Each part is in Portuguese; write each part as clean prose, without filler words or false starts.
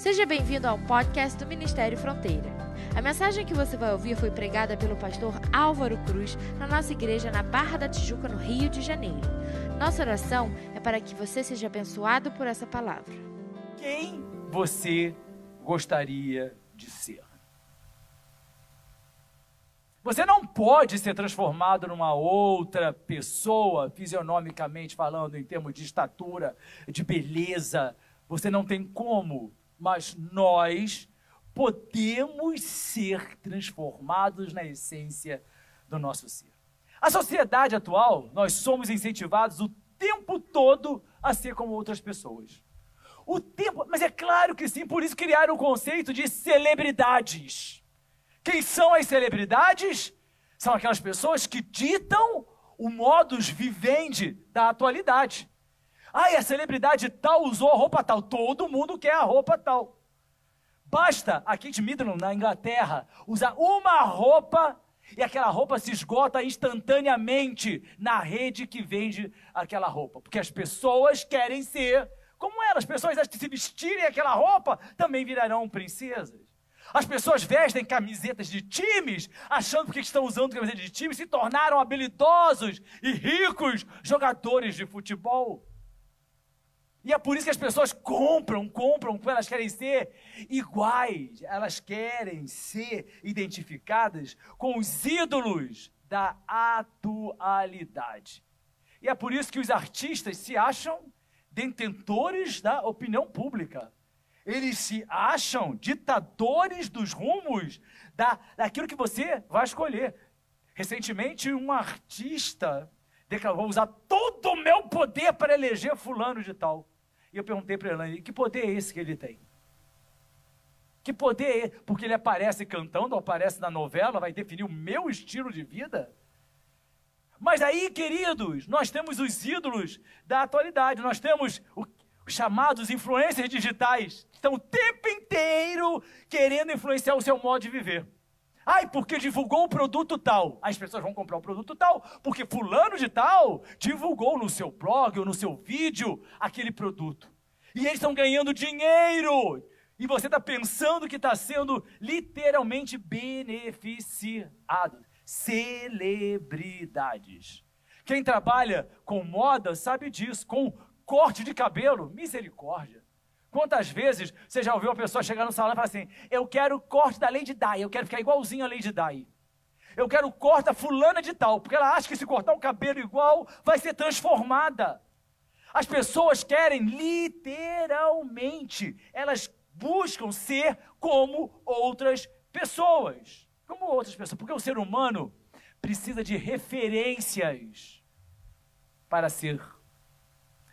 Seja bem-vindo ao podcast do Ministério Fronteira. A mensagem que você vai ouvir foi pregada pelo pastor Álvaro Cruz na nossa igreja na Barra da Tijuca, no Rio de Janeiro. Nossa oração é para que você seja abençoado por essa palavra. Quem você gostaria de ser? Você não pode ser transformado numa outra pessoa, fisionomicamente falando, em termos de estatura, de beleza. Você não tem como, mas nós podemos ser transformados na essência do nosso ser. A sociedade atual, nós somos incentivados o tempo todo a ser como outras pessoas. Mas é claro que sim, por isso criaram o conceito de celebridades. Quem são as celebridades? São aquelas pessoas que ditam o modus vivendi da atualidade. A celebridade tal usou a roupa tal, todo mundo quer a roupa tal. Basta a Kate Middleton, na Inglaterra, usar uma roupa e aquela roupa se esgota instantaneamente na rede que vende aquela roupa. Porque as pessoas querem ser como ela. As pessoas acham que se vestirem aquela roupa também virarão princesas. As pessoas vestem camisetas de times, achando que estão usando camisetas de times, se tornaram habilidosos e ricos jogadores de futebol. E é por isso que as pessoas compram, porque elas querem ser iguais, elas querem ser identificadas com os ídolos da atualidade. E é por isso que os artistas se acham detentores da opinião pública. Eles se acham ditadores dos rumos daquilo que você vai escolher. Recentemente, um artista declarou: vou usar todo o meu poder para eleger fulano de tal. E eu perguntei para ele: que poder é esse que ele tem? Que poder é esse? Porque ele aparece cantando, aparece na novela, vai definir o meu estilo de vida? Mas aí, queridos, nós temos os ídolos da atualidade, nós temos os chamados influencers digitais, que estão o tempo inteiro querendo influenciar o seu modo de viver. Porque divulgou o produto tal. As pessoas vão comprar o produto tal, porque fulano de tal divulgou no seu blog ou no seu vídeo aquele produto. E eles estão ganhando dinheiro. E você está pensando que está sendo literalmente beneficiado. Celebridades. Quem trabalha com moda sabe disso, com corte de cabelo, misericórdia. Quantas vezes você já ouviu uma pessoa chegar no salão e falar assim: eu quero o corte da Lady Di, eu quero ficar igualzinho a Lady Di. Eu quero o corte da fulana de tal, porque ela acha que se cortar o cabelo igual, vai ser transformada. As pessoas querem literalmente, elas buscam ser como outras pessoas. Como outras pessoas, porque o ser humano precisa de referências para ser.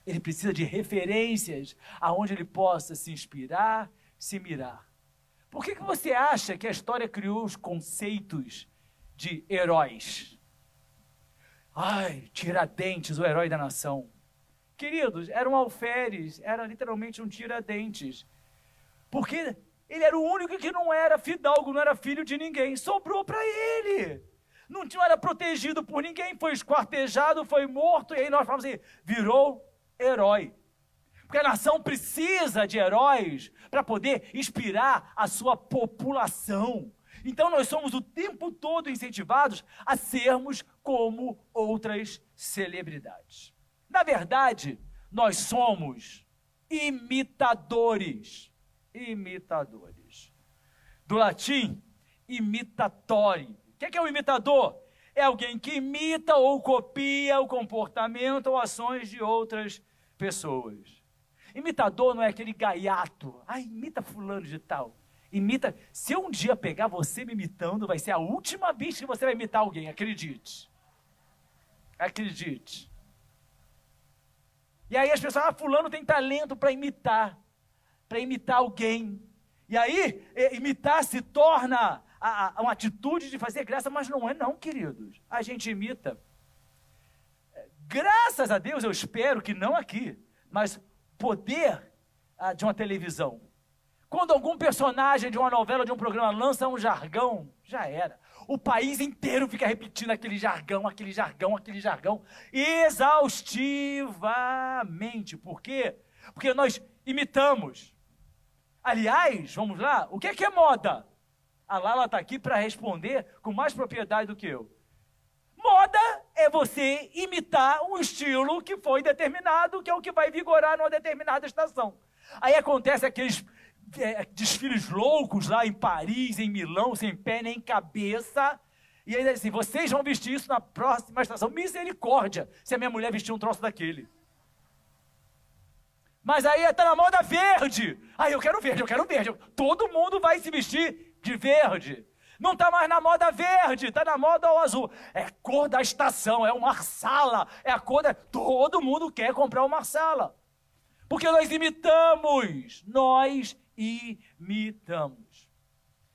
Ele precisa de referências aonde ele possa se inspirar, se mirar. Por que você acha que a história criou os conceitos de heróis? Tiradentes, o herói da nação. Queridos, era um alferes, era literalmente um Tiradentes. Porque ele era o único que não era fidalgo, não era filho de ninguém. Sobrou para ele. Não era protegido por ninguém, foi esquartejado, foi morto, e aí nós falamos assim, virou herói. Porque a nação precisa de heróis para poder inspirar a sua população. Então nós somos o tempo todo incentivados a sermos como outras celebridades. Na verdade, nós somos imitadores. Imitadores. Do latim, imitatore. O que é um imitador? É alguém que imita ou copia o comportamento ou ações de outras pessoas. Imitador não é aquele gaiato. Imita fulano de tal. Imita. Se eu um dia pegar você me imitando, vai ser a última vez que você vai imitar alguém. Acredite. Acredite. E aí as pessoas, fulano tem talento para imitar alguém. E aí, imitar se torna uma atitude de fazer graça, mas não é não, queridos. A gente imita. Graças a Deus, eu espero que não aqui, mas poder de uma televisão. Quando algum personagem de uma novela, de um programa, lança um jargão, já era. O país inteiro fica repetindo aquele jargão, exaustivamente. Por quê? Porque nós imitamos. Aliás, vamos lá, o que é moda? A Lala está aqui para responder com mais propriedade do que eu. Moda é você imitar um estilo que foi determinado, que é o que vai vigorar numa determinada estação. Aí acontece aqueles desfiles loucos lá em Paris, em Milão, sem pé nem cabeça. E aí assim, vocês vão vestir isso na próxima estação. Misericórdia, se a minha mulher vestir um troço daquele. Mas aí está na moda verde. Eu quero verde. Todo mundo vai se vestir de verde. Não está mais na moda verde, está na moda azul. É cor da estação, é o Marsala, é a cor da... Todo mundo quer comprar o Marsala. Porque nós imitamos.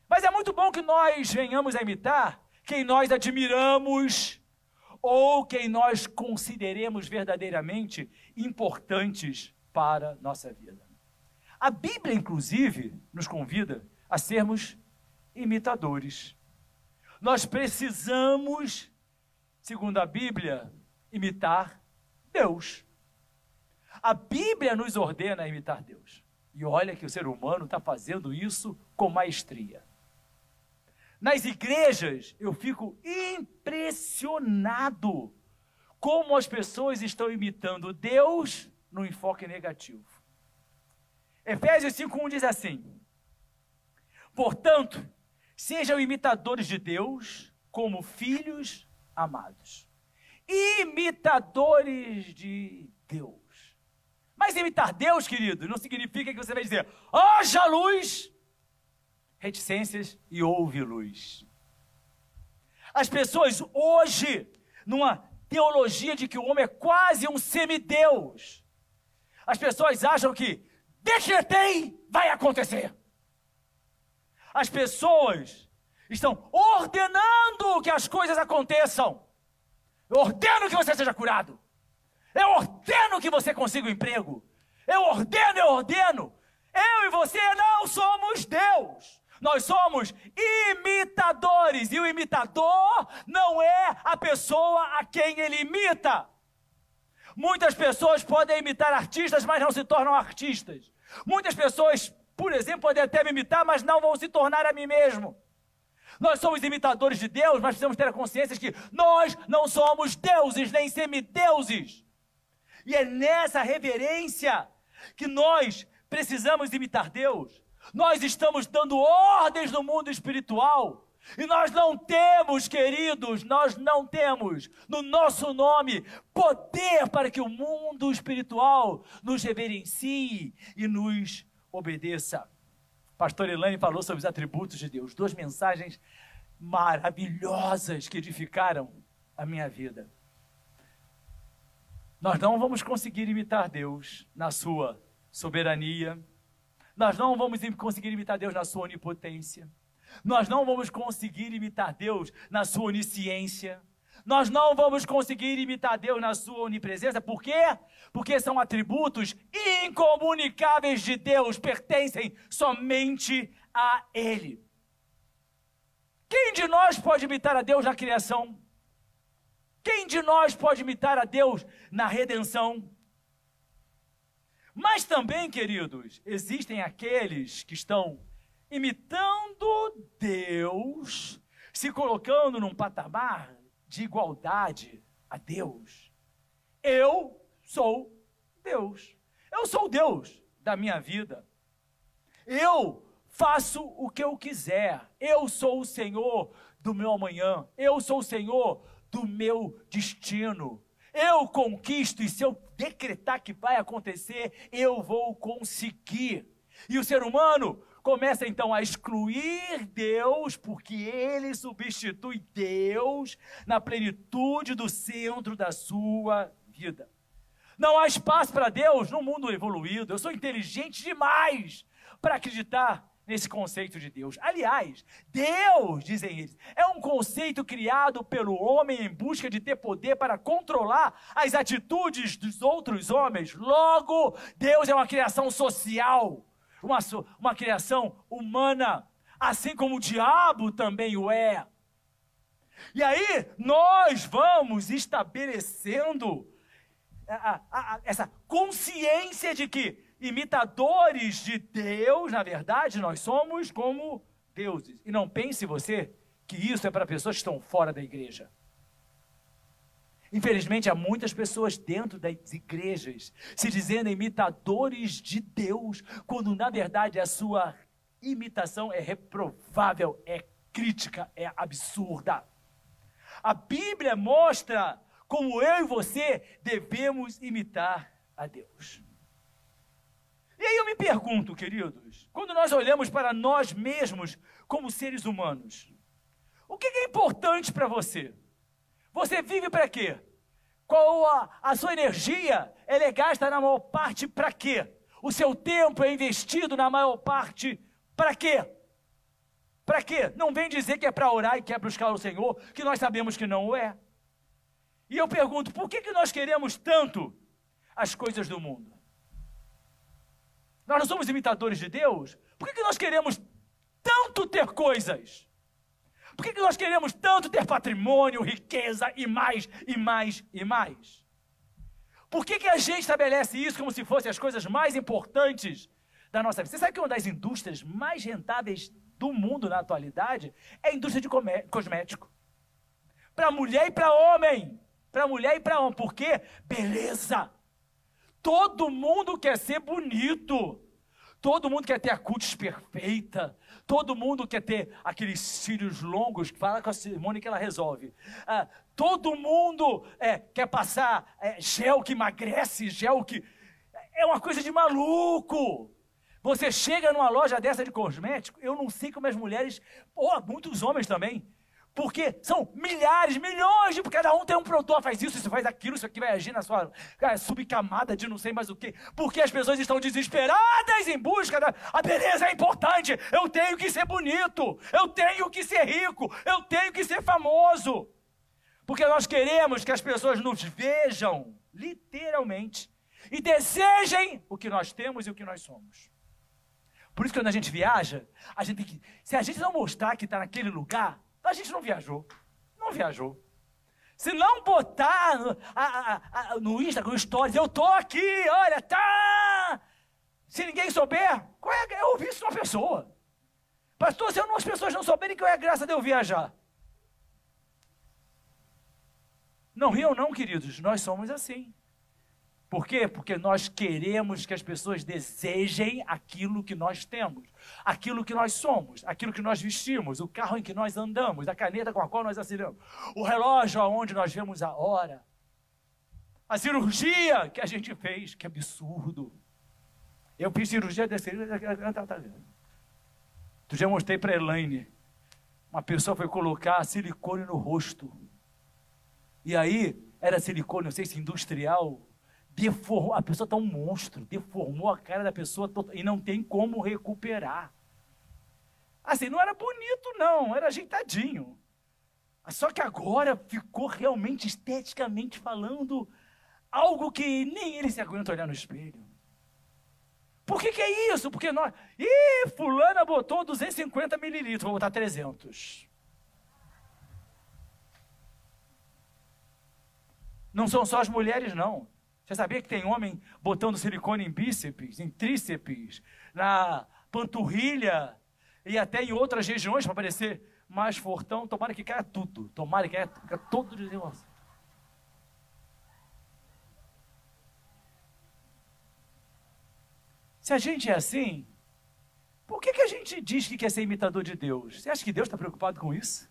Mas é muito bom que nós venhamos a imitar quem nós admiramos ou quem nós consideremos verdadeiramente importantes para a nossa vida. A Bíblia, inclusive, nos convida a sermos imitadores. Nós precisamos, segundo a Bíblia, imitar Deus. A Bíblia nos ordena a imitar Deus. E olha que o ser humano está fazendo isso com maestria. Nas igrejas, eu fico impressionado como as pessoas estão imitando Deus no enfoque negativo. Efésios 5:1 diz assim: portanto, sejam imitadores de Deus como filhos amados. Imitadores de Deus. Mas imitar Deus, querido, não significa que você vai dizer, haja luz, reticências e houve luz. As pessoas hoje, numa teologia de que o homem é quase um semideus, as pessoas acham que decretei, vai acontecer. As pessoas estão ordenando que as coisas aconteçam. Eu ordeno que você seja curado. Eu ordeno que você consiga um emprego. Eu ordeno. Eu e você não somos Deus. Nós somos imitadores. E o imitador não é a pessoa a quem ele imita. Muitas pessoas podem imitar artistas, mas não se tornam artistas. Muitas pessoas, por exemplo, podem até me imitar, mas não vão se tornar a mim mesmo. Nós somos imitadores de Deus, mas precisamos ter a consciência de que nós não somos deuses, nem semideuses. E é nessa reverência que nós precisamos imitar Deus. Nós estamos dando ordens no mundo espiritual. E nós não temos, queridos, nós não temos no nosso nome poder para que o mundo espiritual nos reverencie e nos obedeça. Pastor Elaine falou sobre os atributos de Deus. 2 mensagens maravilhosas que edificaram a minha vida. Nós não vamos conseguir imitar Deus na sua soberania. Nós não vamos conseguir imitar Deus na sua onipotência. Nós não vamos conseguir imitar Deus na sua onisciência. Nós não vamos conseguir imitar Deus na sua onipresença. Por quê? Porque são atributos incomunicáveis de Deus, pertencem somente a Ele. Quem de nós pode imitar a Deus na criação? Quem de nós pode imitar a Deus na redenção? Mas também, queridos, existem aqueles que estão imitando Deus, se colocando num patamar de igualdade a Deus. Eu sou Deus. Eu sou o Deus da minha vida. Eu faço o que eu quiser. Eu sou o Senhor do meu amanhã. Eu sou o Senhor do meu destino. Eu conquisto e se eu decretar que vai acontecer, eu vou conseguir. E o ser humano começa então a excluir Deus, porque ele substitui Deus na plenitude do centro da sua vida. Não há espaço para Deus no mundo evoluído. Eu sou inteligente demais para acreditar nesse conceito de Deus. Aliás, Deus, dizem eles, é um conceito criado pelo homem em busca de ter poder para controlar as atitudes dos outros homens. Logo, Deus é uma criação social, uma criação humana, assim como o diabo também o é. E aí, nós vamos estabelecendo essa consciência de que imitadores de Deus, na verdade, nós somos como deuses. E não pense você que isso é para pessoas que estão fora da igreja. Infelizmente, há muitas pessoas dentro das igrejas se dizendo imitadores de Deus, quando na verdade a sua imitação é reprovável, é crítica, é absurda. A Bíblia mostra como eu e você devemos imitar a Deus. E aí eu me pergunto, queridos, quando nós olhamos para nós mesmos como seres humanos, o que é importante para você? Você vive para quê? Qual a sua energia? Ela é gasta na maior parte para quê? O seu tempo é investido na maior parte para quê? Para quê? Não vem dizer que é para orar e que é buscar o Senhor, que nós sabemos que não o é. E eu pergunto, por que nós queremos tanto as coisas do mundo? Nós não somos imitadores de Deus? Por que nós queremos tanto ter coisas? Por que nós queremos tanto ter patrimônio, riqueza e mais, e mais, e mais? Por que a gente estabelece isso como se fossem as coisas mais importantes da nossa vida? Você sabe que uma das indústrias mais rentáveis do mundo na atualidade é a indústria de cosmético. Para mulher e para homem. Para mulher e para homem. Por quê? Beleza. Todo mundo quer ser bonito. Todo mundo quer ter a cutis perfeita. Todo mundo quer ter aqueles cílios longos. Fala com a Simone que ela resolve. Todo mundo quer passar gel que emagrece, gel que... É uma coisa de maluco. Você chega numa loja dessa de cosmético, eu não sei como as mulheres, muitos homens também, porque são milhares, milhões, cada um tem um produto, faz isso faz aquilo, isso aqui vai agir na sua subcamada de não sei mais o quê, porque as pessoas estão desesperadas em busca da... A beleza é importante, eu tenho que ser bonito, eu tenho que ser rico, eu tenho que ser famoso, porque nós queremos que as pessoas nos vejam, literalmente, e desejem o que nós temos e o que nós somos. Por isso que quando a gente viaja, a gente tem que... Se a gente não mostrar que está naquele lugar, a gente não viajou. Não viajou. Se não botar no Instagram, no Stories, eu tô aqui, olha, tá... Se ninguém souber, qual é? Eu ouvi isso de uma pessoa. Pastor, se as pessoas não souberem, qual é a graça de eu viajar? Não riam não, queridos, nós somos assim. Por quê? Porque nós queremos que as pessoas desejem aquilo que nós temos, aquilo que nós somos, aquilo que nós vestimos, o carro em que nós andamos, a caneta com a qual nós assinamos, o relógio aonde nós vemos a hora, a cirurgia que a gente fez, que absurdo. Eu fiz cirurgia desse... Tu já mostrei para a Elaine, uma pessoa foi colocar silicone no rosto, e aí era silicone, não sei se industrial, deformou, a pessoa está um monstro, deformou a cara da pessoa e não tem como recuperar. Assim, não era bonito não, era ajeitadinho. Só que agora ficou realmente esteticamente falando algo que nem ele se aguenta olhar no espelho. Por que é isso? Porque nós... fulana botou 250 mililitros, vou botar 300. Não são só as mulheres não. Você sabia que tem homem botando silicone em bíceps, em tríceps, na panturrilha e até em outras regiões para parecer mais fortão? Tomara que caia tudo. Tomara que caia todo o negócio. Se a gente é assim, por que a gente diz que quer ser imitador de Deus? Você acha que Deus está preocupado com isso?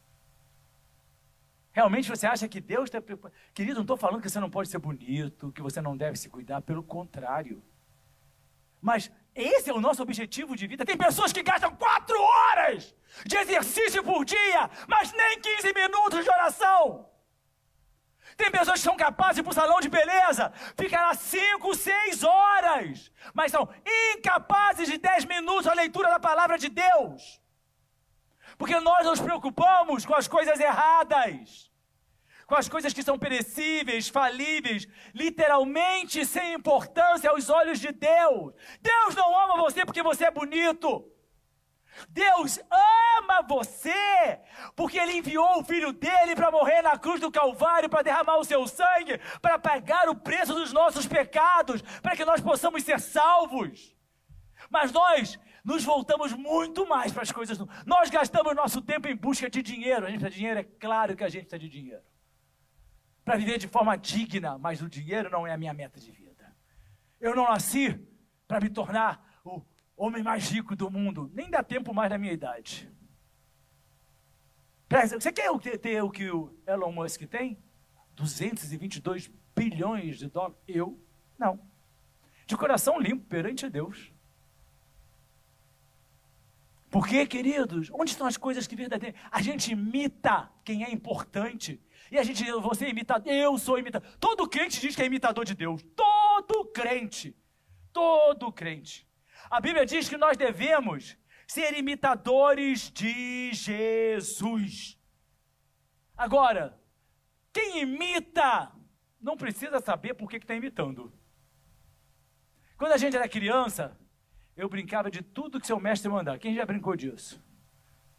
Realmente você acha que Deus está preocupado? Querido, não estou falando que você não pode ser bonito, que você não deve se cuidar, pelo contrário. Mas esse é o nosso objetivo de vida. Tem pessoas que gastam 4 horas de exercício por dia, mas nem 15 minutos de oração. Tem pessoas que são capazes de ir para o salão de beleza, ficar lá 5, 6 horas, mas são incapazes de 10 minutos a leitura da palavra de Deus. Porque nós nos preocupamos com as coisas erradas, com as coisas que são perecíveis, falíveis, literalmente sem importância aos olhos de Deus. Deus não ama você porque você é bonito. Deus ama você, porque Ele enviou o Filho dEle para morrer na cruz do Calvário, para derramar o seu sangue, para pagar o preço dos nossos pecados, para que nós possamos ser salvos. Mas nós nos voltamos muito mais para as coisas. Nós gastamos nosso tempo em busca de dinheiro. A gente precisa de dinheiro, é claro que a gente precisa de dinheiro. Para viver de forma digna, mas o dinheiro não é a minha meta de vida. Eu não nasci para me tornar o homem mais rico do mundo. Nem dá tempo mais da minha idade. Você quer ter o que o Elon Musk tem? 222 bilhões de dólares? Eu? Não. De coração limpo perante Deus. Porque, queridos, onde estão as coisas que verdadeiramente... A gente imita quem é importante. E você é imitador, eu sou imitador. Todo crente diz que é imitador de Deus. Todo crente. Todo crente. A Bíblia diz que nós devemos ser imitadores de Jesus. Agora, quem imita não precisa saber por que está imitando. Quando a gente era criança, eu brincava de tudo que seu mestre mandar. Quem já brincou disso?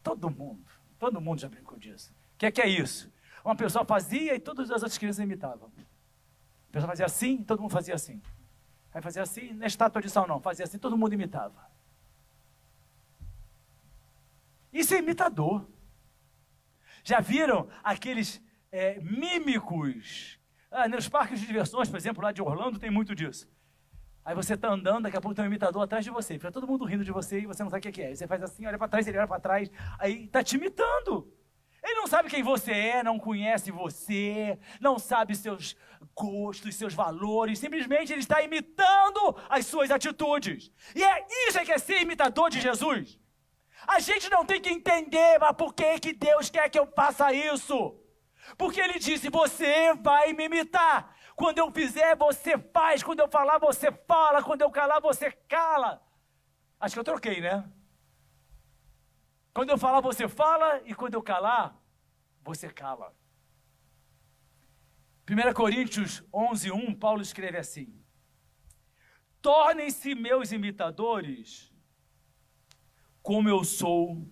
Todo mundo já brincou disso. O que é isso? Uma pessoa fazia e todas as outras crianças imitavam. A pessoa fazia assim, todo mundo fazia assim. Aí fazia assim, não é estátua de sal não, fazia assim, todo mundo imitava. Isso é imitador. Já viram aqueles mímicos? Nos parques de diversões, por exemplo, lá de Orlando, tem muito disso. Aí você está andando, daqui a pouco tem um imitador atrás de você. Fica todo mundo rindo de você e você não sabe o que é. Aí você faz assim, olha para trás, ele olha para trás, aí está te imitando. Ele não sabe quem você é, não conhece você, não sabe seus gostos, seus valores. Simplesmente ele está imitando as suas atitudes. E é isso que é ser imitador de Jesus. A gente não tem que entender, mas por que Deus quer que eu faça isso? Porque Ele disse, você vai me imitar. Quando eu fizer, você faz. Quando eu falar, você fala. Quando eu calar, você cala. Acho que eu troquei, né? Quando eu falar, você fala. E quando eu calar, você cala. 1 Coríntios 11:1, Paulo escreve assim: tornem-se meus imitadores, como eu sou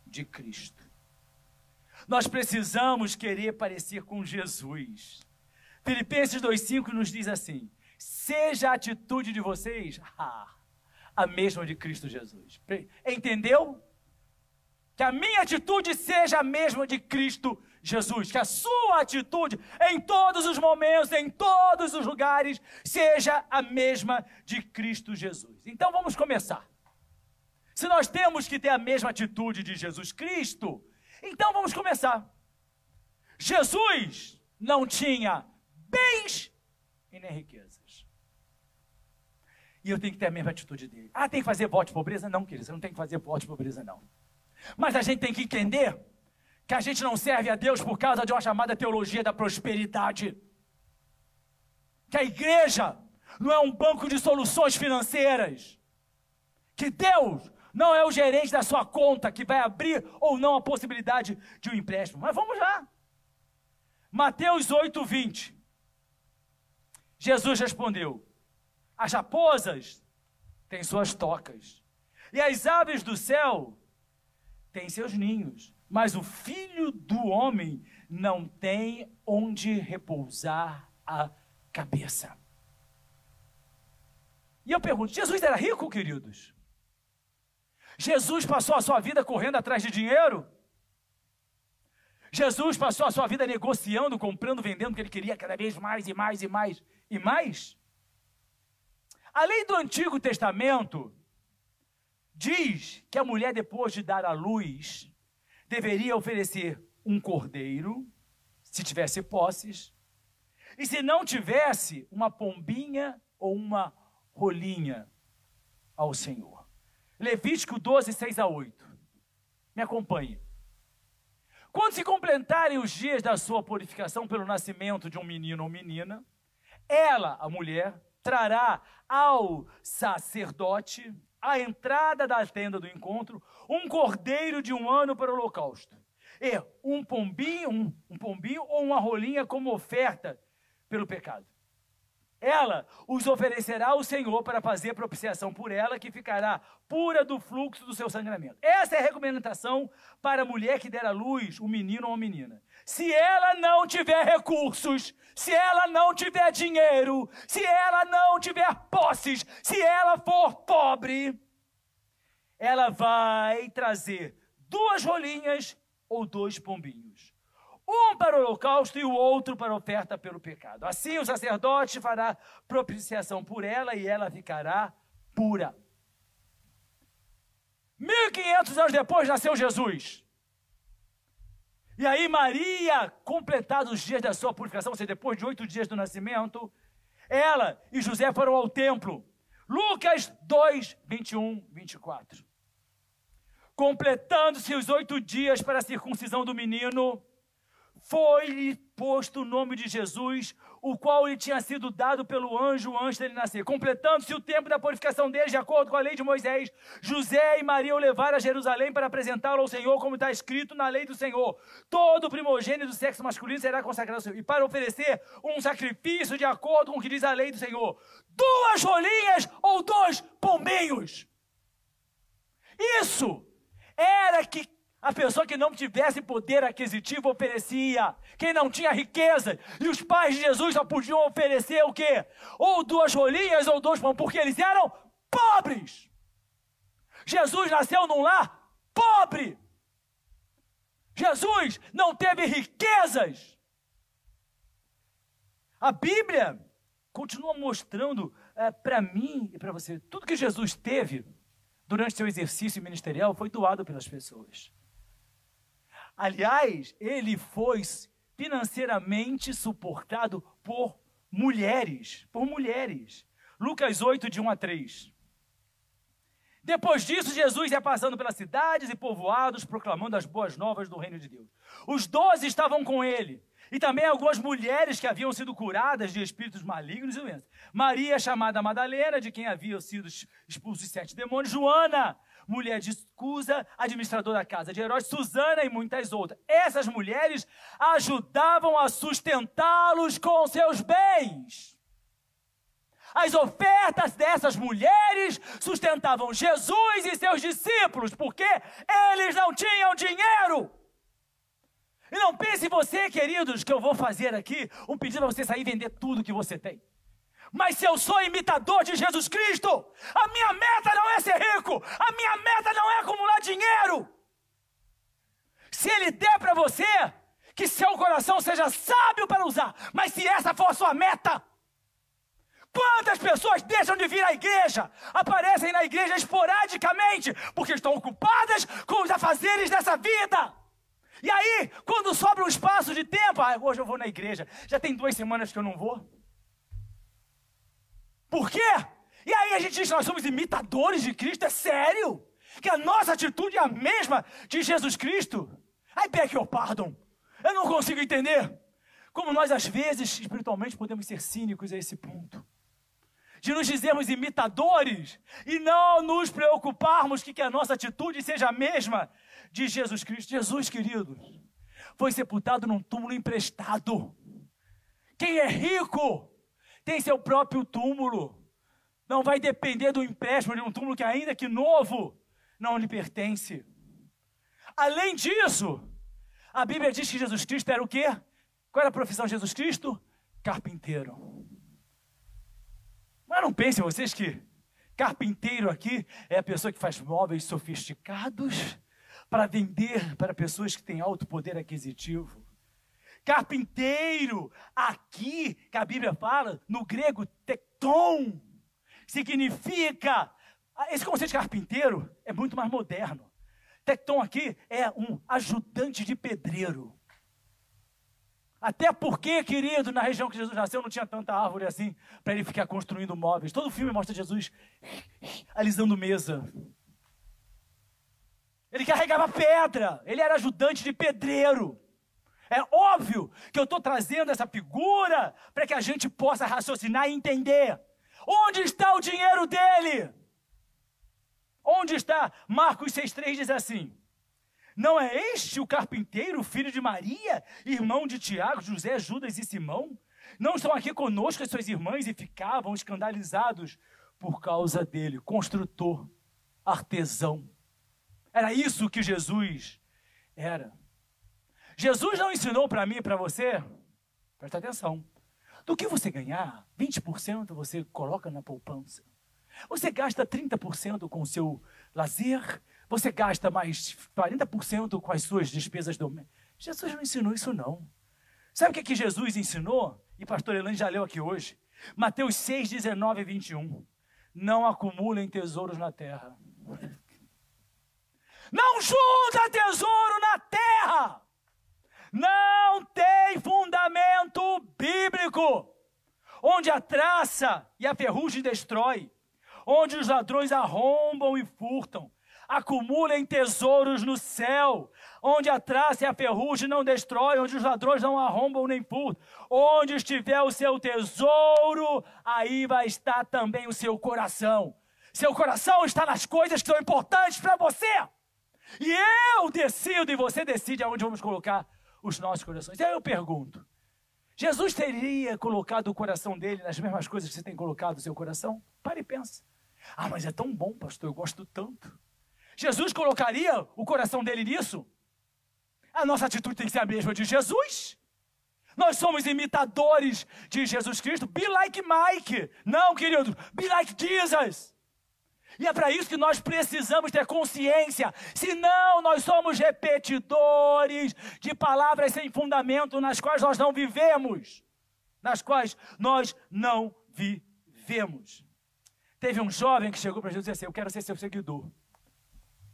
de Cristo. Nós precisamos querer parecer com Jesus. Filipenses 2:5 nos diz assim: seja a atitude de vocês a mesma de Cristo Jesus. Entendeu? Que a minha atitude seja a mesma de Cristo Jesus. Que a sua atitude, em todos os momentos, em todos os lugares, seja a mesma de Cristo Jesus. Então vamos começar. Se nós temos que ter a mesma atitude de Jesus Cristo, então vamos começar. Jesus não tinha bens e nem riquezas. E eu tenho que ter a mesma atitude dele. Tem que fazer voto de pobreza? Não, querido, você não tem que fazer voto de pobreza, não. Mas a gente tem que entender que a gente não serve a Deus por causa de uma chamada teologia da prosperidade. Que a igreja não é um banco de soluções financeiras. Que Deus não é o gerente da sua conta que vai abrir ou não a possibilidade de um empréstimo. Mas vamos lá. Mateus 8:20. Jesus respondeu: as raposas têm suas tocas, e as aves do céu têm seus ninhos, mas o Filho do Homem não tem onde repousar a cabeça. E eu pergunto, Jesus era rico, queridos? Jesus passou a sua vida correndo atrás de dinheiro? Jesus passou a sua vida negociando, comprando, vendendo, porque ele queria cada vez mais e mais e mais e mais? A lei do Antigo Testamento diz que a mulher, depois de dar à luz, deveria oferecer um cordeiro, se tivesse posses, e se não tivesse, uma pombinha ou uma rolinha ao Senhor. Levítico 12:6-8. Me acompanhe. Quando se completarem os dias da sua purificação pelo nascimento de um menino ou menina, ela, a mulher, trará ao sacerdote, à entrada da tenda do encontro, um cordeiro de 1 ano para o holocausto, e um pombinho ou uma rolinha como oferta pelo pecado. ela os oferecerá ao Senhor para fazer propiciação por ela, que ficará pura do fluxo do seu sangramento. Essa é a recomendação para a mulher que der à luz um menino ou uma menina. Se ela não tiver recursos, se ela não tiver dinheiro, se ela não tiver posses, se ela for pobre, ela vai trazer 2 rolinhas ou 2 pombinhos. Um para o holocausto e o outro para a oferta pelo pecado. Assim o sacerdote fará propiciação por ela e ela ficará pura. 1500 anos depois nasceu Jesus. E aí Maria, completados os dias da sua purificação, ou seja, depois de 8 dias do nascimento, ela e José foram ao templo. Lucas 2, 21, 24. Completando-se os 8 dias para a circuncisão do menino, foi-lhe posto o nome de Jesus, o qual lhe tinha sido dado pelo anjo antes dele nascer. Completando-se o tempo da purificação dele, de acordo com a lei de Moisés, José e Maria o levaram a Jerusalém para apresentá-lo ao Senhor, como está escrito na lei do Senhor. Todo primogênito do sexo masculino será consagrado ao Senhor. E para oferecer um sacrifício de acordo com o que diz a lei do Senhor, 2 rolinhas ou 2 pombinhos. Isso era que a pessoa que não tivesse poder aquisitivo oferecia. Quem não tinha riqueza. E os pais de Jesus só podiam oferecer o quê? Ou 2 rolinhas ou 2 pão, porque eles eram pobres. Jesus nasceu num lar pobre. Jesus não teve riquezas. A Bíblia continua mostrando para mim e para você, tudo que Jesus teve durante seu exercício ministerial foi doado pelas pessoas. Aliás, ele foi financeiramente suportado por mulheres. Lucas 8, de 1 a 3. Depois disso, Jesus ia passando pelas cidades e povoados, proclamando as boas novas do reino de Deus. Os 12 estavam com ele, e também algumas mulheres que haviam sido curadas de espíritos malignos e doenças. Maria, chamada Madalena, de quem haviam sido expulsos 7 demônios. Joana, mulher de Cusa, administradora da casa de Herodes. Susana e muitas outras. Essas mulheres ajudavam a sustentá-los com seus bens. As ofertas dessas mulheres sustentavam Jesus e seus discípulos, porque eles não tinham dinheiro. E não pense você, queridos, que eu vou fazer aqui um pedido para você sair e vender tudo que você tem. Mas se eu sou imitador de Jesus Cristo, a minha meta não é ser rico, a minha meta não é acumular dinheiro. Se Ele der para você, que seu coração seja sábio para usar, mas se essa for a sua meta, quantas pessoas deixam de vir à igreja, aparecem na igreja esporadicamente, porque estão ocupadas com os afazeres dessa vida. E aí, quando sobra um espaço de tempo, hoje eu vou na igreja, já tem 2 semanas que eu não vou. Por quê? E aí a gente diz que nós somos imitadores de Cristo, é sério? Que a nossa atitude é a mesma de Jesus Cristo? I beg your pardon. Eu não consigo entender como nós às vezes, espiritualmente, podemos ser cínicos a esse ponto. De nos dizermos imitadores e não nos preocuparmos que a nossa atitude seja a mesma de Jesus Cristo. Jesus, queridos, foi sepultado num túmulo emprestado. Quem é rico tem seu próprio túmulo. Não vai depender do empréstimo de um túmulo que, ainda que novo, não lhe pertence. Além disso, a Bíblia diz que Jesus Cristo era o quê? Qual era a profissão de Jesus Cristo? Carpinteiro. Mas não pensem vocês que carpinteiro aqui é a pessoa que faz móveis sofisticados para vender para pessoas que têm alto poder aquisitivo. Carpinteiro, aqui, que a Bíblia fala, no grego, tecton, significa... Esse conceito de carpinteiro é muito mais moderno. Tecton aqui é um ajudante de pedreiro. Até porque, querido, na região que Jesus nasceu não tinha tanta árvore assim para ele ficar construindo móveis. Todo filme mostra Jesus alisando mesa. Ele carregava pedra, ele era ajudante de pedreiro. É óbvio que eu estou trazendo essa figura para que a gente possa raciocinar e entender. Onde está o dinheiro dele? Onde está? Marcos 6,3 diz assim: não é este o carpinteiro, filho de Maria, irmão de Tiago, José, Judas e Simão? Não estão aqui conosco as suas irmãs e ficavam escandalizados por causa dele, construtor, artesão. Era isso que Jesus era. Jesus não ensinou para mim e para você, presta atenção, do que você ganhar, 20% você coloca na poupança. Você gasta 30% com o seu lazer, você gasta mais 40% com as suas despesas domésticas. Jesus não ensinou isso não. Sabe o que Jesus ensinou? E pastor Elan já leu aqui hoje. Mateus 6, 19 e 21. Não acumulem tesouros na terra. Não junta tesouro na terra. Não tem fundamento bíblico. Onde a traça e a ferrugem destrói. Onde os ladrões arrombam e furtam. Acumulem tesouros no céu, onde a traça e a ferrugem não destrói, onde os ladrões não arrombam nem furtam. Onde estiver o seu tesouro, aí vai estar também o seu coração. Seu coração está nas coisas que são importantes para você. E eu decido e você decide aonde vamos colocar os nossos corações. E aí eu pergunto, Jesus teria colocado o coração dele nas mesmas coisas que você tem colocado o seu coração? Para e pensa. Ah, mas é tão bom, pastor, eu gosto tanto. Jesus colocaria o coração dele nisso? A nossa atitude tem que ser a mesma de Jesus. Nós somos imitadores de Jesus Cristo. Be like Mike. Não, querido. Be like Jesus. E é para isso que nós precisamos ter consciência. Senão nós somos repetidores de palavras sem fundamento nas quais nós não vivemos. Nas quais nós não vivemos. Teve um jovem que chegou para Jesus e disse assim, eu quero ser seu seguidor.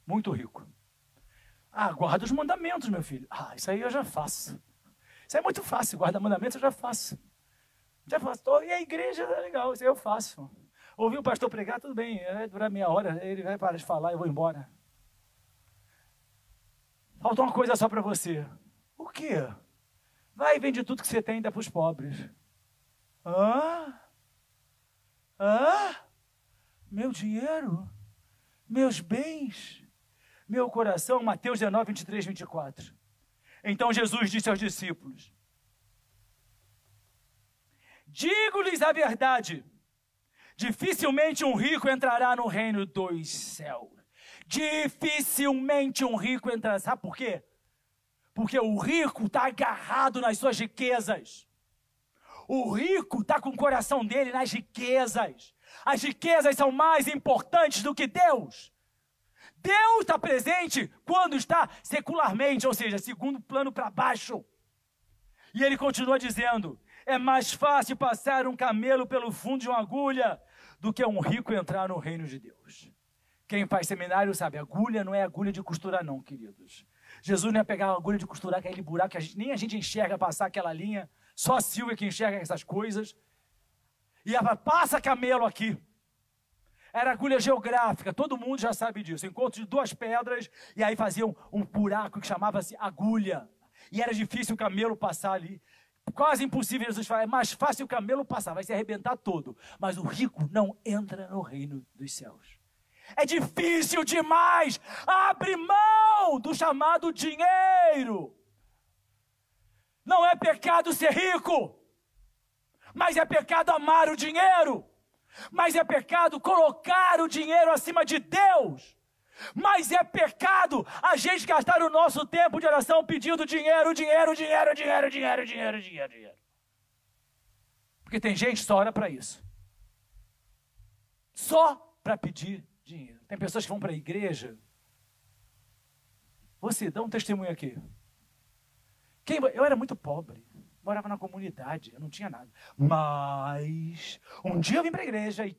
Muito rico. Ah, guarda os mandamentos, meu filho. Ah, isso aí eu já faço. Isso é muito fácil, guarda mandamentos eu já faço. Já faço. E a igreja é legal, isso aí eu faço. Ouvi o pastor pregar, tudo bem, vai durar meia hora, ele vai parar de falar e eu vou embora. Falta uma coisa só para você. O quê? Vai e vende tudo que você tem e dá para os pobres. Meu dinheiro? Meus bens? Meu coração? Mateus 19, 23, 24. Então Jesus disse aos discípulos, digo-lhes a verdade, dificilmente um rico entrará no reino dos céus. Dificilmente um rico entrará. Sabe por quê? Porque o rico está agarrado nas suas riquezas. O rico está com o coração dele nas riquezas. As riquezas são mais importantes do que Deus. Deus está presente quando está secularmente, ou seja, segundo plano para baixo. E ele continua dizendo, é mais fácil passar um camelo pelo fundo de uma agulha do que um rico entrar no reino de Deus. Quem faz seminário sabe, agulha não é agulha de costurar não, queridos. Jesus não ia pegar uma agulha de costurar aquele buraco, que nem a gente enxerga passar aquela linha, só a Silvia que enxerga essas coisas. E ela passa camelo aqui. Era agulha geográfica, todo mundo já sabe disso. Encontro de duas pedras, e aí faziam um buraco que chamava-se agulha. E era difícil o camelo passar ali. Quase impossível, Jesus fala, é mais fácil o camelo passar, vai se arrebentar todo. Mas o rico não entra no reino dos céus. É difícil demais. Abre mão do chamado dinheiro. Não é pecado ser rico, mas é pecado amar o dinheiro. Mas é pecado colocar o dinheiro acima de Deus. Mas é pecado a gente gastar o nosso tempo de oração pedindo dinheiro. Porque tem gente que só ora para isso. Só para pedir dinheiro. Tem pessoas que vão para a igreja. Você, dá um testemunho aqui. Eu era muito pobre. Morava na comunidade, eu não tinha nada. Mas um dia eu vim para a igreja e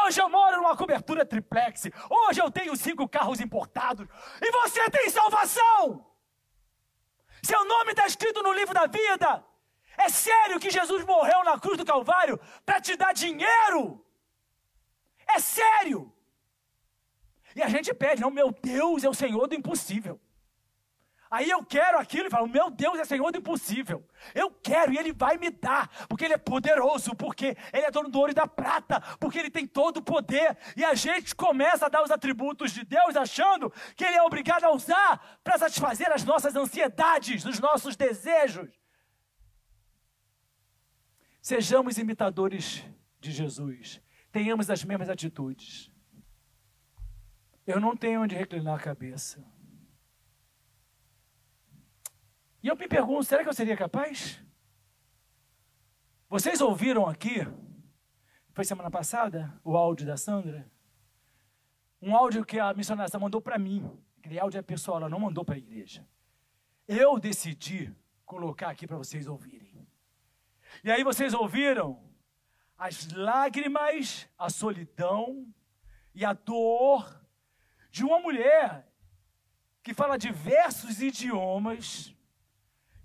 hoje eu moro numa cobertura triplex. Hoje eu tenho 5 carros importados. E você tem salvação. Seu nome está escrito no livro da vida. É sério que Jesus morreu na cruz do Calvário para te dar dinheiro? É sério. E a gente pede, não, meu Deus é o Senhor do impossível. Aí eu quero aquilo e falo, meu Deus é Senhor do impossível. Eu quero e Ele vai me dar, porque Ele é poderoso, porque Ele é dono do ouro e da prata, porque Ele tem todo o poder. E a gente começa a dar os atributos de Deus achando que Ele é obrigado a usar para satisfazer as nossas ansiedades, os nossos desejos. Sejamos imitadores de Jesus. Tenhamos as mesmas atitudes. Eu não tenho onde reclinar a cabeça. E eu me pergunto, será que eu seria capaz? Vocês ouviram aqui, foi semana passada, o áudio da Sandra? Um áudio que a missionária mandou para mim. Aquele áudio é pessoal, ela não mandou para a igreja. Eu decidi colocar aqui para vocês ouvirem. E aí vocês ouviram as lágrimas, a solidão e a dor de uma mulher que fala diversos idiomas,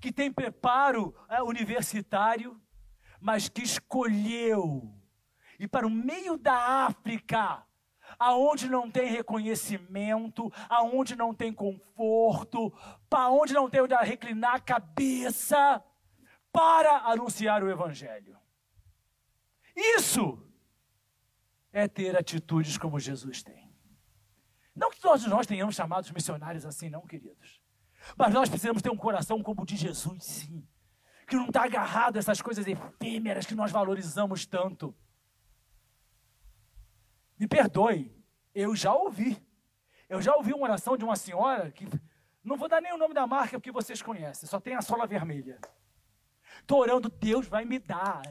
que tem preparo universitário, mas que escolheu ir para o meio da África, aonde não tem reconhecimento, aonde não tem conforto, para onde não tem onde reclinar a cabeça, para anunciar o Evangelho. Isso é ter atitudes como Jesus tem. Não que todos nós tenhamos chamados missionários assim, não, queridos. Mas nós precisamos ter um coração como o de Jesus, sim. Que não está agarrado a essas coisas efêmeras que nós valorizamos tanto. Me perdoe, eu já ouvi uma oração de uma senhora que, não vou dar nem o nome da marca porque vocês conhecem, só tem a sola vermelha. Estou orando, Deus vai me dar,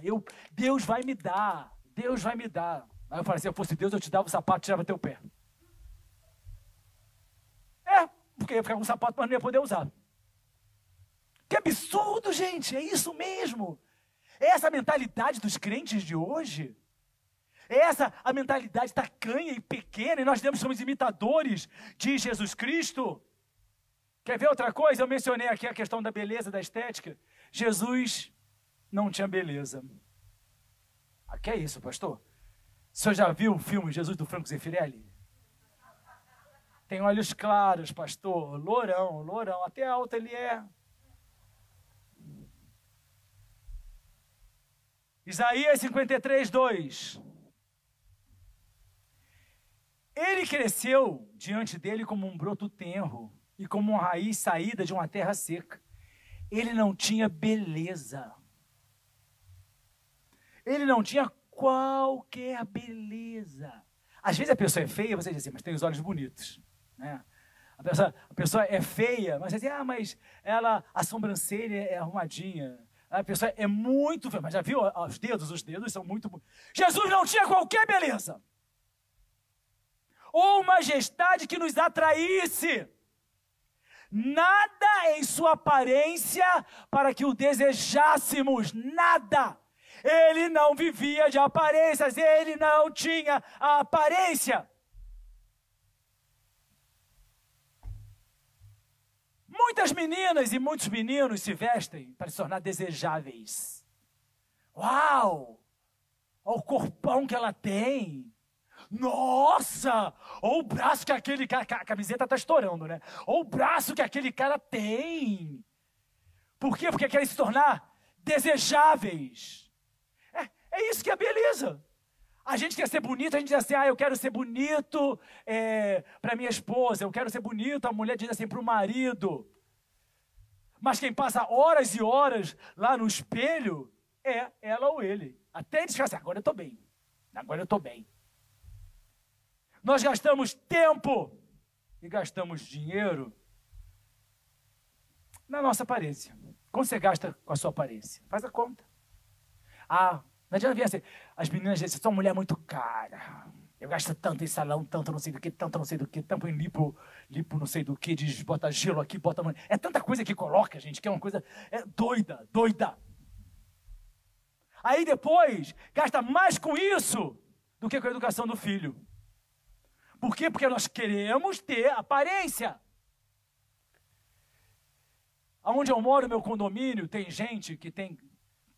Deus vai me dar, Deus vai me dar. Aí eu falei, se eu fosse Deus, eu te dava o sapato e tirava teu pé. Porque ia ficar com o sapato, mas não ia poder usar. Que absurdo, gente, é isso mesmo. É essa a mentalidade dos crentes de hoje. É essa a mentalidade tacanha e pequena, e nós somos imitadores de Jesus Cristo. Quer ver outra coisa? Eu mencionei aqui a questão da beleza, da estética. Jesus não tinha beleza. Que é isso, pastor? O senhor já viu o filme Jesus do Franco Zeffirelli? Tem olhos claros, pastor, lourão, até alto ele é. Isaías 53, 2. Ele cresceu diante dele como um broto tenro e como uma raiz saída de uma terra seca. Ele não tinha beleza. Ele não tinha qualquer beleza. Às vezes a pessoa é feia, você diz assim, mas tem os olhos bonitos. Né? A pessoa é feia, mas você diz, mas a sobrancelha é arrumadinha. A pessoa é muito feia, mas já viu os dedos são muito bonitos. Jesus não tinha qualquer beleza. Ou majestade que nos atraísse. Nada em sua aparência para que o desejássemos, nada. Ele não vivia de aparências, ele não tinha a aparência. Muitas meninas e muitos meninos se vestem para se tornar desejáveis. Uau! Olha o corpão que ela tem. Nossa! Olha o braço que aquele cara... A camiseta está estourando, né? Olha o braço que aquele cara tem. Por quê? Porque querem se tornar desejáveis. É isso que é beleza. A gente quer ser bonito, a gente diz assim, eu quero ser bonito para minha esposa, eu quero ser bonito, a mulher diz assim para o marido. Mas quem passa horas e horas lá no espelho é ela ou ele. Até diz assim, agora eu estou bem. Nós gastamos tempo e gastamos dinheiro na nossa aparência. Como você gasta com a sua aparência? Faz a conta. Não adianta vir assim, as meninas dizem, sou uma mulher muito cara. Eu gasto tanto em salão, tanto não sei do que, tanto não sei do que, tanto em lipo não sei do que, bota gelo aqui, bota... É tanta coisa que coloca, gente, que é uma coisa doida. Aí depois, gasta mais com isso do que com a educação do filho. Por quê? Porque nós queremos ter aparência. Aonde eu moro, meu condomínio, tem gente que tem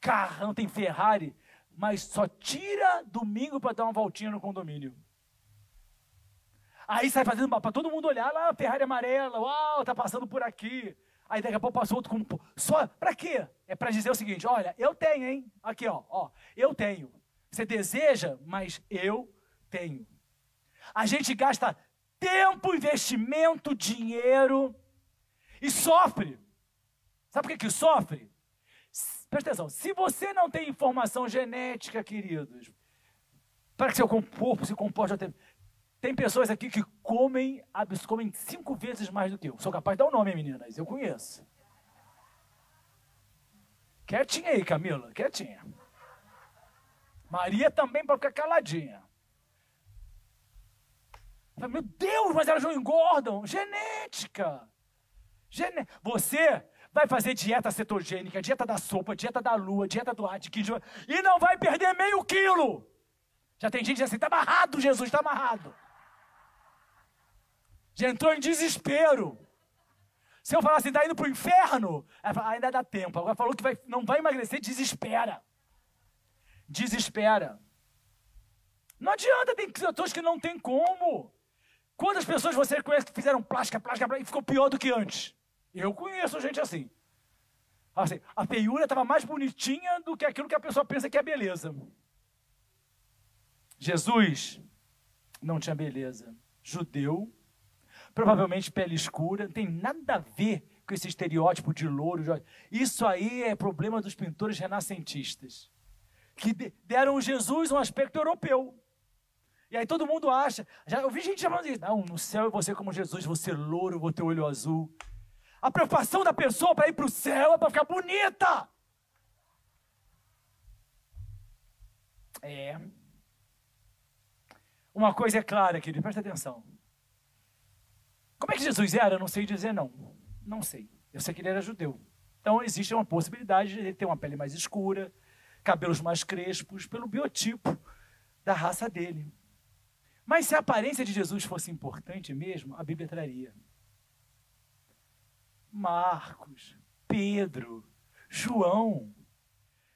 carro, tem Ferrari, mas só tira domingo para dar uma voltinha no condomínio. Aí sai fazendo para todo mundo olhar lá, Ferrari amarela, uau, tá passando por aqui. Aí daqui a pouco passa outro com... Só, para quê? É para dizer o seguinte, olha, eu tenho, hein? Aqui, ó, eu tenho. Você deseja, mas eu tenho. A gente gasta tempo, investimento, dinheiro e sofre. Sabe por que sofre? Presta atenção, se você não tem informação genética, queridos, para que seu corpo se comporte... Tem pessoas aqui que comem 5 vezes mais do que eu. Sou capaz de dar um nome, meninas, eu conheço. Quietinha aí, Camila, quietinha. Maria também para ficar caladinha. Meu Deus, mas elas não engordam. Genética. Você vai fazer dieta cetogênica, dieta da sopa, dieta da lua, dieta do Atkins, e não vai perder meio quilo. Já tem gente assim, está amarrado, Jesus, está amarrado. Já entrou em desespero. Se eu falar assim, está indo para o inferno, ainda dá tempo. Agora falou que não vai emagrecer, desespera. Desespera. Não adianta, tem pessoas que não tem como. Quantas pessoas você conhece que fizeram plástica e ficou pior do que antes? Eu conheço gente assim. A feiura estava mais bonitinha do que aquilo que a pessoa pensa que é beleza. Jesus não tinha beleza. Judeu, provavelmente pele escura, não tem nada a ver com esse estereótipo de louro. Isso aí é problema dos pintores renascentistas, que deram Jesus um aspecto europeu. E aí todo mundo acha, eu vi gente chamando isso, não, no céu eu vou ser como Jesus, vou ser louro, vou ter olho azul. A preocupação da pessoa para ir para o céu é para ficar bonita. Uma coisa é clara, querido, presta atenção. Como é que Jesus era? Eu não sei dizer não. Não sei. Eu sei que ele era judeu. Então existe uma possibilidade de ele ter uma pele mais escura, cabelos mais crespos, pelo biotipo da raça dele. Mas se a aparência de Jesus fosse importante mesmo, a Bíblia traria. Marcos, Pedro, João.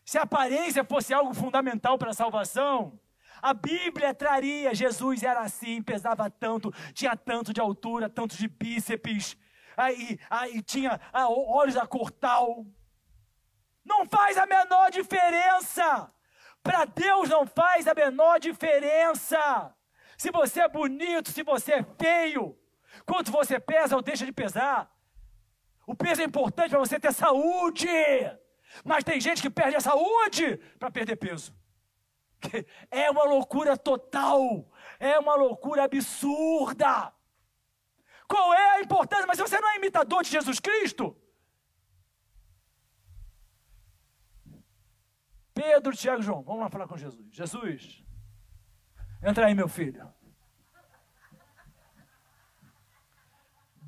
Se a aparência fosse algo fundamental para a salvação, a Bíblia traria. Jesus era assim, pesava tanto, tinha tanto de altura, tanto de bíceps, aí tinha olhos a cor tal. Não faz a menor diferença. Para Deus não faz a menor diferença. Se você é bonito, se você é feio, quanto você pesa ou deixa de pesar. O peso é importante para você ter saúde. Mas tem gente que perde a saúde para perder peso. É uma loucura total. É uma loucura absurda. Qual é a importância? Mas você não é imitador de Jesus Cristo? Pedro, Tiago e João, vamos lá falar com Jesus. Jesus, entra aí, meu filho.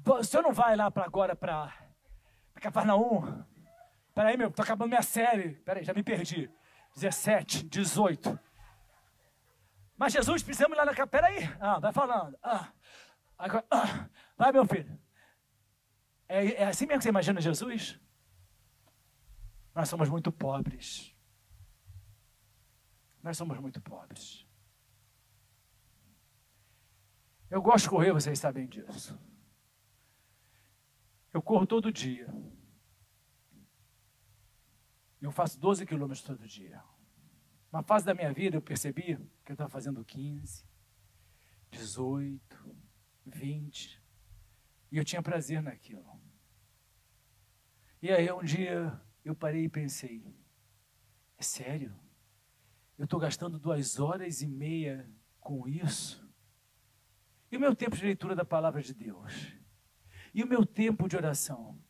O senhor não vai lá agora para Cafarnaum? Peraí, meu, estou acabando minha série. Peraí, já me perdi. 17, 18. Mas Jesus, precisamos ir lá na casa. Peraí, vai falando. Agora, vai, meu filho. É assim mesmo que você imagina Jesus? Nós somos muito pobres. Nós somos muito pobres. Eu gosto de correr, vocês sabem disso. Eu corro todo dia. Eu faço 12 quilômetros todo dia. Uma fase da minha vida eu percebi que eu estava fazendo 15, 18, 20. E eu tinha prazer naquilo. E aí um dia eu parei e pensei, é sério? Eu estou gastando 2h30 com isso? E o meu tempo de leitura da palavra de Deus? E o meu tempo de oração?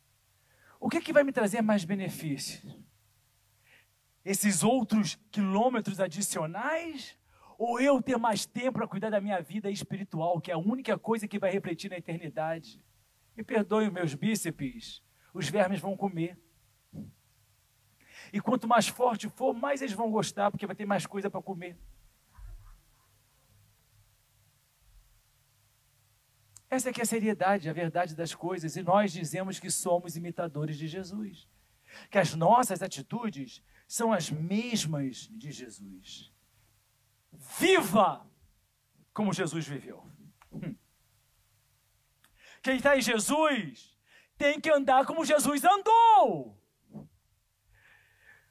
O que vai me trazer mais benefícios? Esses outros quilômetros adicionais? Ou eu ter mais tempo para cuidar da minha vida espiritual, que é a única coisa que vai refletir na eternidade? Me perdoem meus bíceps, os vermes vão comer. E quanto mais forte for, mais eles vão gostar, porque vai ter mais coisa para comer. Essa aqui é a seriedade, a verdade das coisas. E nós dizemos que somos imitadores de Jesus. Que as nossas atitudes são as mesmas de Jesus. Viva como Jesus viveu. Quem está em Jesus tem que andar como Jesus andou.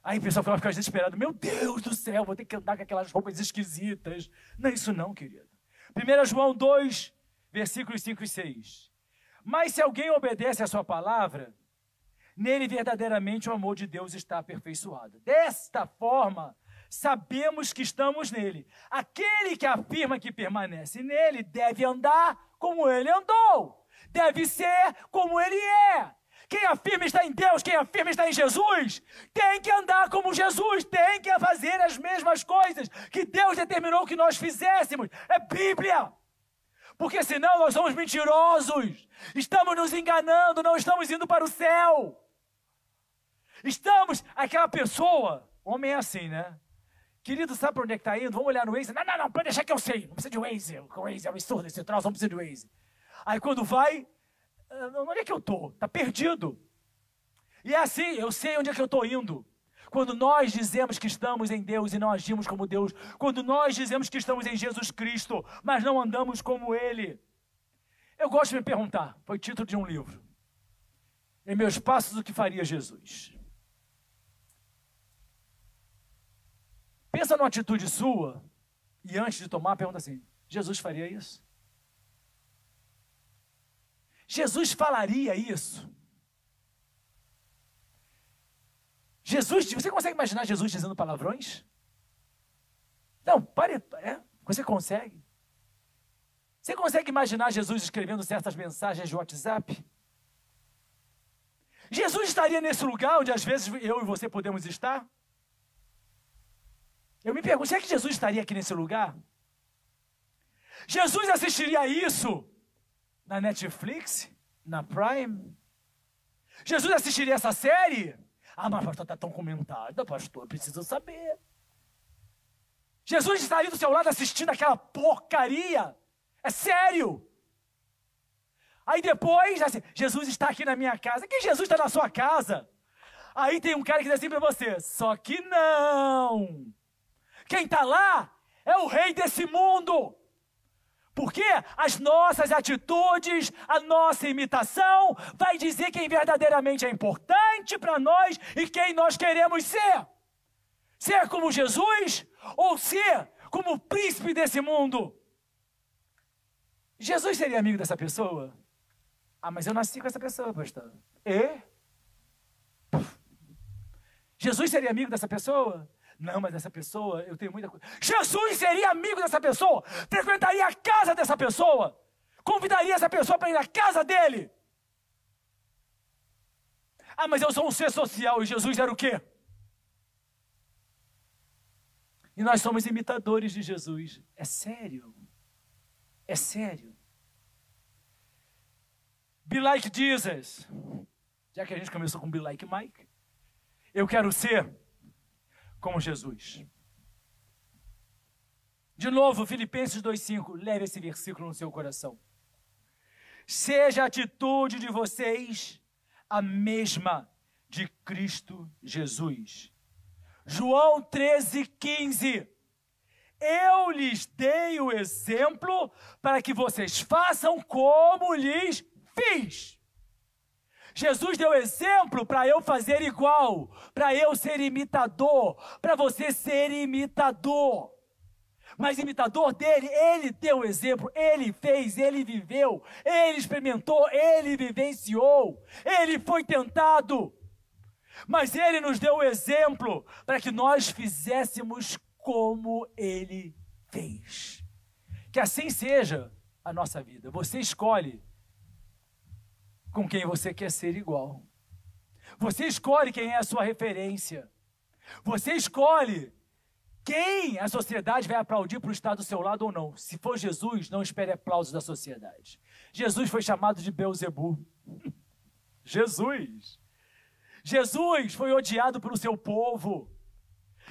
Aí o pessoal fica desesperado. Meu Deus do céu, vou ter que andar com aquelas roupas esquisitas. Não é isso não, querido. 1 João 2, versículos 5 e 6. Mas se alguém obedece a sua palavra, Nele verdadeiramente o amor de Deus está aperfeiçoado. Desta forma, sabemos que estamos nele. Aquele que afirma que permanece nele deve andar como ele andou. Deve ser como ele é. Quem afirma estar em Deus, quem afirma estar em Jesus, tem que andar como Jesus, tem que fazer as mesmas coisas que Deus determinou que nós fizéssemos. É Bíblia. Porque senão nós somos mentirosos. Estamos nos enganando, não estamos indo para o céu. Aquela pessoa, homem é assim, né? Querido, sabe para onde é que está indo? Vamos olhar no Waze. Não, pode deixar que eu sei. Não precisa de Waze. O Waze é um absurdo esse troço, não precisa de Waze. Aí quando vai, onde é que eu estou? Está perdido. E é assim, eu sei onde é que eu estou indo. Quando nós dizemos que estamos em Deus e não agimos como Deus. Quando nós dizemos que estamos em Jesus Cristo, mas não andamos como Ele. Eu gosto de me perguntar, foi título de um livro. Em meus passos, o que faria Jesus? Pensa numa atitude sua e antes de tomar, pergunta assim, Jesus faria isso? Jesus falaria isso? Você consegue imaginar Jesus dizendo palavrões? Não, você consegue? Você consegue imaginar Jesus escrevendo certas mensagens de WhatsApp? Jesus estaria nesse lugar onde às vezes eu e você podemos estar? Eu me pergunto, será que Jesus estaria aqui nesse lugar? Jesus assistiria isso na Netflix? Na Prime? Jesus assistiria essa série? Mas pastor, está tão comentada, pastor, eu preciso saber. Jesus estaria do seu lado assistindo aquela porcaria? É sério? Aí depois, assim, Jesus está aqui na minha casa. Que Jesus está na sua casa? Aí tem um cara que diz assim para você, só que não. Quem está lá é o rei desse mundo. Porque as nossas atitudes, a nossa imitação vai dizer quem verdadeiramente é importante para nós e quem nós queremos ser. Ser como Jesus ou ser como o príncipe desse mundo. Jesus seria amigo dessa pessoa? Mas eu nasci com essa pessoa, pastor. E? Jesus seria amigo dessa pessoa? Não, mas essa pessoa, eu tenho muita coisa. Jesus seria amigo dessa pessoa, frequentaria a casa dessa pessoa, convidaria essa pessoa para ir na casa dele. Mas eu sou um ser social e Jesus era o quê? E nós somos imitadores de Jesus. É sério. É sério. Be like Jesus. Já que a gente começou com Be like Mike, eu quero ser como Jesus. De novo, Filipenses 2,5. Leve esse versículo no seu coração. Seja a atitude de vocês a mesma de Cristo Jesus. João 13,15. Eu lhes dei o exemplo para que vocês façam como lhes fiz. Jesus deu exemplo para eu fazer igual, para eu ser imitador, para você ser imitador. Mas imitador dele, ele deu exemplo, ele fez, ele viveu, ele experimentou, ele vivenciou, ele foi tentado. Mas ele nos deu o exemplo para que nós fizéssemos como ele fez. Que assim seja a nossa vida. Você escolhe com quem você quer ser igual. Você escolhe quem é a sua referência. Você escolhe quem a sociedade vai aplaudir para estar do seu lado ou não. Se for Jesus, não espere aplausos da sociedade. Jesus foi chamado de Beelzebu. Jesus foi odiado pelo seu povo.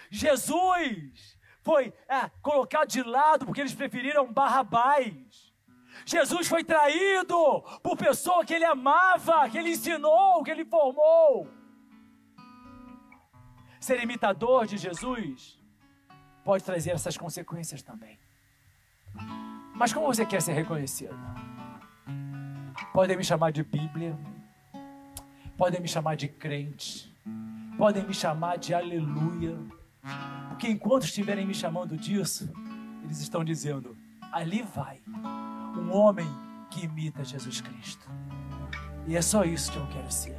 Jesus foi colocado de lado porque eles preferiram Barrabás. Jesus foi traído por pessoa que ele amava, que ele ensinou, que ele formou. Ser imitador de Jesus pode trazer essas consequências também. Mas como você quer ser reconhecido? Podem me chamar de Bíblia, podem me chamar de crente, podem me chamar de aleluia, porque enquanto estiverem me chamando disso, eles estão dizendo, ali vai um homem que imita Jesus Cristo. E é só isso que eu quero ser.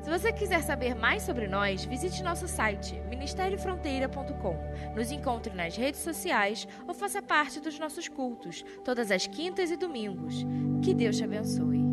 Se você quiser saber mais sobre nós, visite nosso site, ministeriofronteira.com. Nos encontre nas redes sociais ou faça parte dos nossos cultos, todas as quintas e domingos. Que Deus te abençoe.